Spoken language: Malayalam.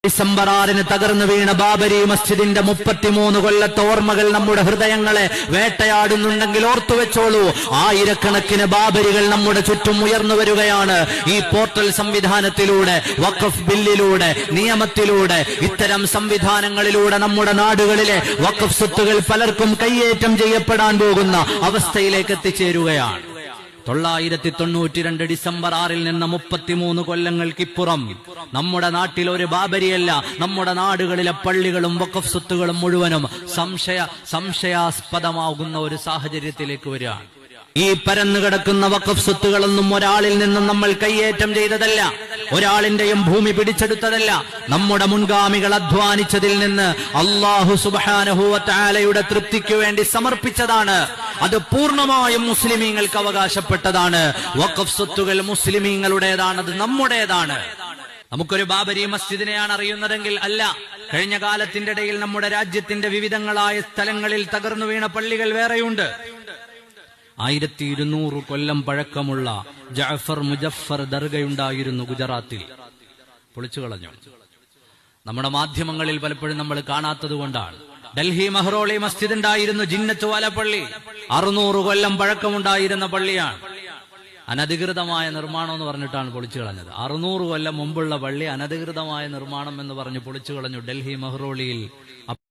ഡിസംബർ 6 തകർന്നു വീണ ബാബരി മസ്ജിദിന്റെ 33 കൊല്ലത്തെ ഓർമ്മകൾ നമ്മുടെ ഹൃദയങ്ങളെ വേട്ടയാടുന്നുണ്ടെങ്കിൽ ഓർത്തുവെച്ചോളൂ. ആയിരക്കണക്കിന് ബാബരികൾ നമ്മുടെ ചുറ്റും ഉയർന്നു വരികയാണ്. ഈ പോർട്ടൽ സംവിധാനത്തിലൂടെ, വഖഫ് ബില്ലിലൂടെ, നിയമത്തിലൂടെ, ഇത്തരം സംവിധാനങ്ങളിലൂടെ നമ്മുടെ നാടുകളിലെ വഖഫ് സ്വത്തുകൾ പലർക്കും കയ്യേറ്റം ചെയ്യപ്പെടാൻ പോകുന്ന അവസ്ഥയിലേക്ക് എത്തിച്ചേരുകയാണ്. 992 ഡിസംബർ 6 നിന്ന് 33 കൊല്ലങ്ങൾക്കിപ്പുറം നമ്മുടെ നാട്ടിൽ ഒരു ബാബരിയല്ല, നമ്മുടെ നാടുകളിലെ പള്ളികളും വഖഫ് സ്വത്തുകളും മുഴുവനും സംശയാസ്പദമാകുന്ന ഒരു സാഹചര്യത്തിലേക്ക് വരികയാണ്. ഈ പരന്നുകിടക്കുന്ന വഖഫ് സ്വത്തുകളൊന്നും ഒരാളിൽ നിന്നും നമ്മൾ കയ്യേറ്റം ചെയ്തതല്ല, ഒരാളിന്റെയും ഭൂമി പിടിച്ചെടുത്തതല്ല. നമ്മുടെ മുൻഗാമികൾ അധ്വാനിച്ചതിൽ നിന്ന് അല്ലാഹു സുബ്ഹാനഹു വ തആലയുടെ തൃപ്തിക്ക് വേണ്ടി സമർപ്പിച്ചതാണ്. അത് പൂർണ്ണമായും മുസ്ലിമീങ്ങൾക്ക് അവകാശപ്പെട്ടതാണ്. വഖഫ് സ്വത്തുകൾ മുസ്ലിമീങ്ങളുടേതാണ്, അത് നമ്മുടേതാണ്. നമുക്കൊരു ബാബരി മസ്ജിദിനെയാണ് അറിയുന്നതെങ്കിൽ അല്ല, കഴിഞ്ഞ കാലത്തിന്റെ ഇടയിൽ നമ്മുടെ രാജ്യത്തിന്റെ വിവിധങ്ങളായ സ്ഥലങ്ങളിൽ തകർന്നു വീണ പള്ളികൾ വേറെയുണ്ട്. 1200 കൊല്ലം പഴക്കമുള്ള ജഅഫർ മുജഫർ ദർഗയുണ്ടായിരുന്നു ഗുജറാത്തിൽ, പൊളിച്ചു കളഞ്ഞു. നമ്മുടെ മാധ്യമങ്ങളിൽ പലപ്പോഴും നമ്മൾ കാണാത്തത് കൊണ്ടാണ്. ഡൽഹി മെഹ്റോളി മസ്ജിദ് ഉണ്ടായിരുന്നു, ജിന്നത്ത് വാല പള്ളി, 600 കൊല്ലം പഴക്കമുണ്ടായിരുന്ന പള്ളിയാണ്. അനധികൃതമായ നിർമ്മാണം എന്ന് പറഞ്ഞിട്ടാണ് പൊളിച്ചു കളഞ്ഞത്. 600 കൊല്ലം മുമ്പുള്ള പള്ളി അനധികൃതമായ നിർമ്മാണം എന്ന് പറഞ്ഞ് പൊളിച്ചു കളഞ്ഞു ഡൽഹി മെഹ്റോളിയിൽ